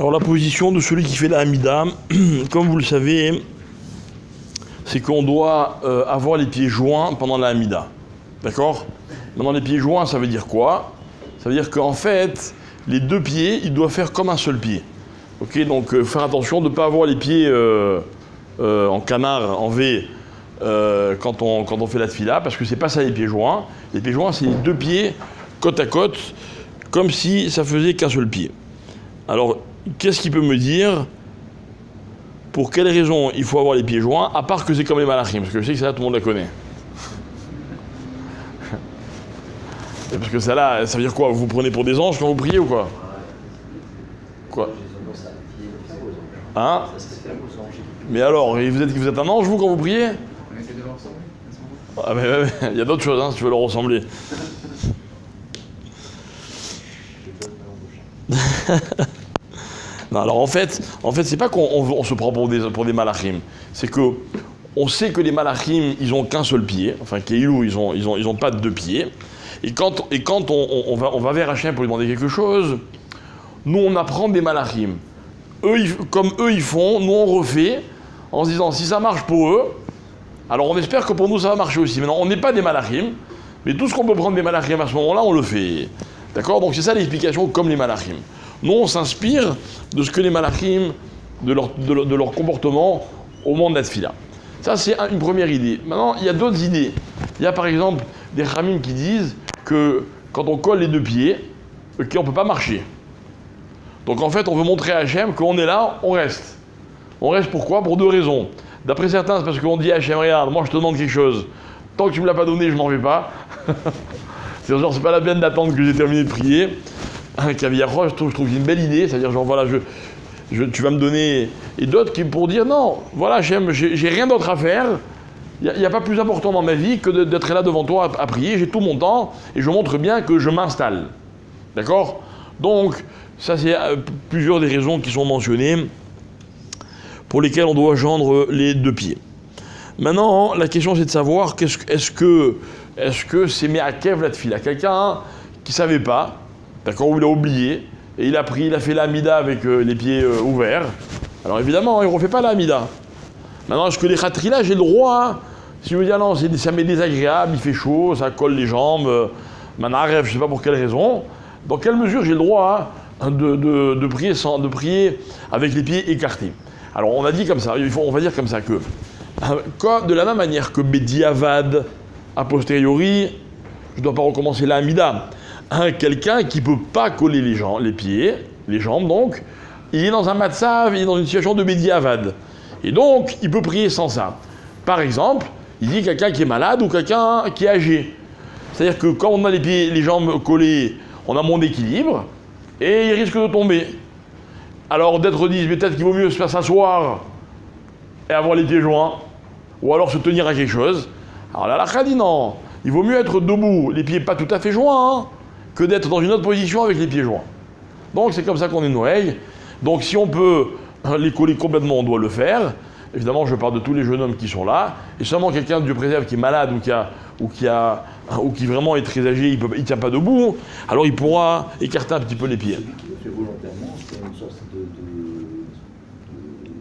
Alors la position de celui qui fait la Hamida, comme vous le savez, c'est qu'on doit avoir les pieds joints pendant la Hamida. D'accord? Maintenant les pieds joints, ça veut dire quoi? Ça veut dire qu'en fait, les deux pieds, ils doivent faire comme un seul pied. Ok, donc faire attention de ne pas avoir les pieds en canard, en V, quand on fait la tfila, parce que c'est pas ça les pieds joints. Les pieds joints, c'est les deux pieds côte à côte, comme si ça faisait qu'un seul pied. Alors, qu'est-ce qu'il peut me dire pour quelles raisons il faut avoir les pieds joints, à part que c'est comme les malachim, parce que je sais que ça, tout le monde la connaît. Parce que ça là, ça veut dire quoi? Vous vous prenez pour des anges quand vous priez ou quoi? Quoi? Hein? Mais alors, vous êtes un ange, vous, quand vous priez? Ah, mais il y a d'autres choses, hein, si tu veux leur ressembler. Non, alors en fait c'est pas qu'on se prend pour des malachim. C'est que on sait que les malachim, ils ont qu'un seul pied. Enfin, Keilou, ils ont pas de deux pieds. Et quand on va vers Hachem pour lui demander quelque chose, nous on apprend des malachim. Comme eux ils font, nous on refait, en se disant si ça marche pour eux, alors on espère que pour nous ça va marcher aussi. Maintenant on n'est pas des malachim, mais tout ce qu'on peut prendre des malachim à ce moment-là, on le fait. D'accord? Donc c'est ça l'explication comme les malachim. Nous on s'inspire de ce que les malachim, de leur comportement au moment de la tfila. Ça c'est une première idée. Maintenant il y a d'autres idées. Il y a par exemple des chamim qui disent que quand on colle les deux pieds, on ne peut pas marcher. Donc en fait, on veut montrer à Hachem qu'on est là, on reste. On reste pourquoi? Pour deux raisons. D'après certains, c'est parce qu'on dit à Hachem, regarde, moi je te demande quelque chose. Tant que tu ne me l'as pas donné, je m'en vais pas. C'est genre, c'est pas la peine d'attendre que j'ai terminé de prier. Un caviar, je trouve une belle idée. C'est-à-dire, genre, voilà, tu vas me donner... Et d'autres qui pour dire, non, voilà Hachem, j'ai rien d'autre à faire. Il n'y a pas plus important dans ma vie que d'être là devant toi à prier. J'ai tout mon temps et je montre bien que je m'installe. D'accord? Donc, ça c'est plusieurs des raisons qui sont mentionnées pour lesquelles on doit joindre les deux pieds. Maintenant, la question c'est de savoir est-ce que c'est Me'akev la tfila? Quelqu'un qui ne savait pas, d'accord, ou il a oublié, et il a fait la Hamida avec les pieds ouverts. Alors évidemment, il ne refait pas la Hamida. Maintenant, est-ce que les khatrila, j'ai le droit, hein? Si je me dis, ah non, ça m'est désagréable, il fait chaud, ça colle les jambes, manaref, je ne sais pas pour quelle raison, dans quelle mesure j'ai le droit de prier avec les pieds écartés? Alors on a dit comme ça, on va dire comme ça que, de la même manière que Bediavad, a posteriori, je ne dois pas recommencer la Hamida, quelqu'un qui ne peut pas coller les jambes donc, il est dans un matzav, il est dans une situation de Bediavad. Et donc, il peut prier sans ça. Par exemple, il dit quelqu'un qui est malade ou quelqu'un qui est âgé. C'est-à-dire que quand on a les jambes collées, on a moins d'équilibre et il risque de tomber. Alors d'être dit, peut-être qu'il vaut mieux se faire s'asseoir et avoir les pieds joints, ou alors se tenir à quelque chose. Alors la halakha dit non, il vaut mieux être debout, les pieds pas tout à fait joints, hein, que d'être dans une autre position avec les pieds joints. Donc c'est comme ça qu'on est Noël. Donc si on peut les coller complètement, on doit le faire. Évidemment, je parle de tous les jeunes hommes qui sont là. Et seulement quelqu'un, Dieu préserve, qui est malade ou qui vraiment est très âgé, il ne tient pas debout, alors il pourra écarter un petit peu les pieds. Celui qui le fait volontairement, c'est une sorte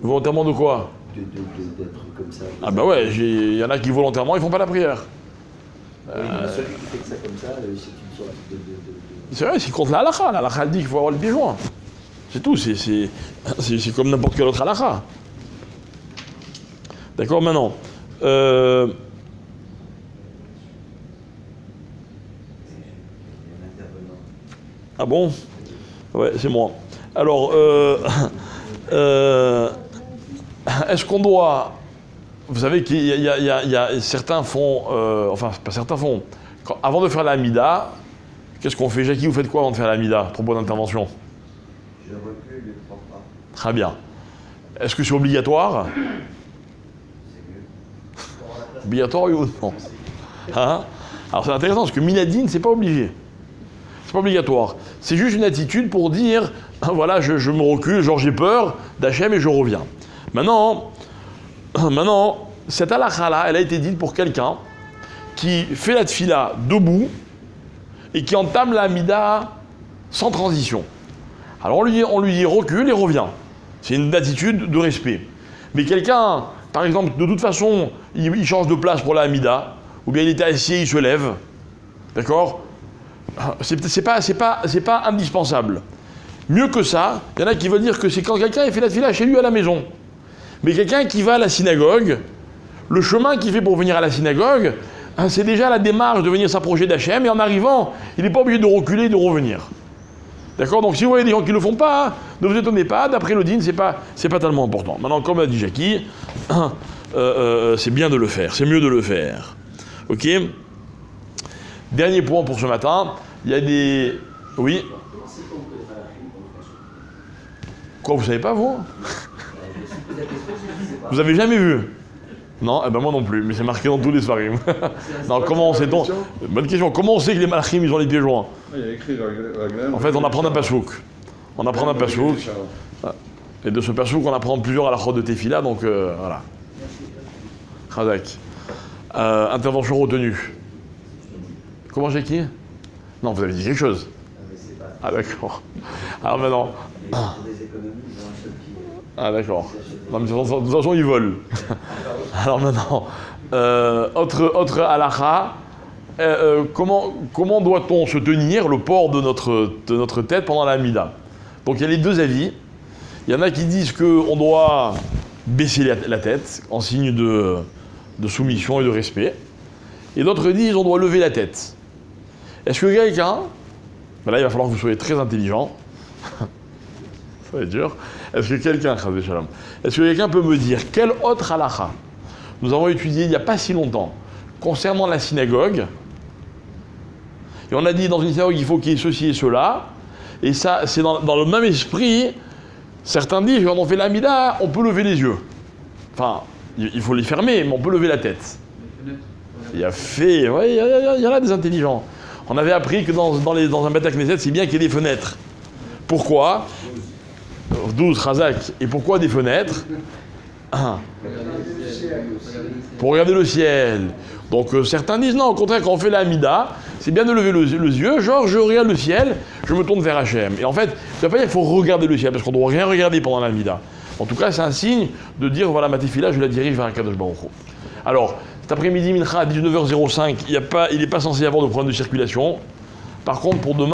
Volontairement de quoi? D'être comme ça. Ah bah ouais, il y en a qui volontairement, ils font pas la prière. Celui qui fait que ça comme ça, c'est une sorte de... C'est vrai, c'est contre la halakha. La halakha dit qu'il faut avoir les pieds joints. C'est tout, c'est comme n'importe quelle autre halakha. D'accord, maintenant. Ah bon? Ouais, c'est moi. Alors, est-ce qu'on doit... Vous savez qu'il y a certains font... enfin, pas certains font. Avant de faire la Hamida, qu'est-ce qu'on fait? Jackie, vous faites quoi avant de faire la Hamida? Trop bonne intervention. Je recule et prends pas. Très bien. Est-ce que c'est obligatoire? Obligatoire ou non? Hein? Alors c'est intéressant parce que Minadine, c'est pas obligé. C'est pas obligatoire. C'est juste une attitude pour dire, voilà, je me recule, genre j'ai peur d'Hachem et je reviens. Maintenant, cette halakha-là, elle a été dite pour quelqu'un qui fait la tfila debout et qui entame la Hamida sans transition. Alors on lui dit recule et reviens. C'est une attitude de respect. Mais quelqu'un, par exemple, de toute façon, il change de place pour la Hamida, ou bien il était assis, il se lève, d'accord? C'est pas indispensable. Mieux que ça, il y en a qui veulent dire que c'est quand quelqu'un fait la tefila chez lui à la maison. Mais quelqu'un qui va à la synagogue, le chemin qu'il fait pour venir à la synagogue, c'est déjà la démarche de venir s'approcher d'Hachem, et en arrivant, il n'est pas obligé de reculer et de revenir. D'accord? Donc si vous voyez des gens qui ne le font pas, ne vous étonnez pas, d'après le din, c'est pas tellement important. Maintenant, comme l'a dit Jackie, c'est bien de le faire, c'est mieux de le faire. Ok? Dernier point pour ce matin, il y a des... Oui? Quoi, vous savez pas, vous? Vous avez jamais vu? Non, eh ben moi non plus, mais c'est marqué dans tous les svarim. Non, comment sait-on? Bonne question. Comment on sait que les malachim, ils ont les pieds joints? Il y a écrit la En fait, on apprend d'un pasouk. On apprend d'un pasouk. Et de ce pasouk, on apprend plusieurs à la chod de Tefila, donc voilà. Khazak. Intervention retenue. Comment j'ai qui? Non, vous avez dit quelque chose. Ah d'accord. Alors maintenant... Ah d'accord. Non, mais de toute façon, ils volent. Alors maintenant, autre halakha, comment doit-on se tenir le port de notre tête pendant la Hamida? Donc il y a les deux avis. Il y en a qui disent qu'on doit baisser la tête en signe de soumission et de respect. Et d'autres disent qu'on doit lever la tête. Est-ce que quelqu'un... Ben là, il va falloir que vous soyez très intelligent. Ça va être dur. Est-ce que quelqu'un peut me dire quel autre halakha nous avons étudié il n'y a pas si longtemps concernant la synagogue? Et on a dit dans une synagogue il faut qu'il y ait ceci et cela. Et ça, c'est dans le même esprit. Certains disent quand on fait l'amida, on peut lever les yeux. Enfin, il faut les fermer, mais on peut lever la tête. Il y en a des intelligents. On avait appris que dans un Beth Knesset, c'est bien qu'il y ait des fenêtres. Pourquoi? 12 Khazak. Et pourquoi des fenêtres? Pour regarder le ciel. Donc certains disent non, au contraire, quand on fait la Hamida, c'est bien de lever les yeux, genre je regarde le ciel, je me tourne vers Hachem. Et en fait, ça ne veut pas dire qu'il faut regarder le ciel, parce qu'on ne doit rien regarder pendant la Hamida. En tout cas, c'est un signe de dire voilà, ma tefila, je la dirige vers un Kadosh Baruch Hu. Alors, cet après-midi, Mincha, à 19h05, il n'est pas censé y avoir de problème de circulation. Par contre, pour demain,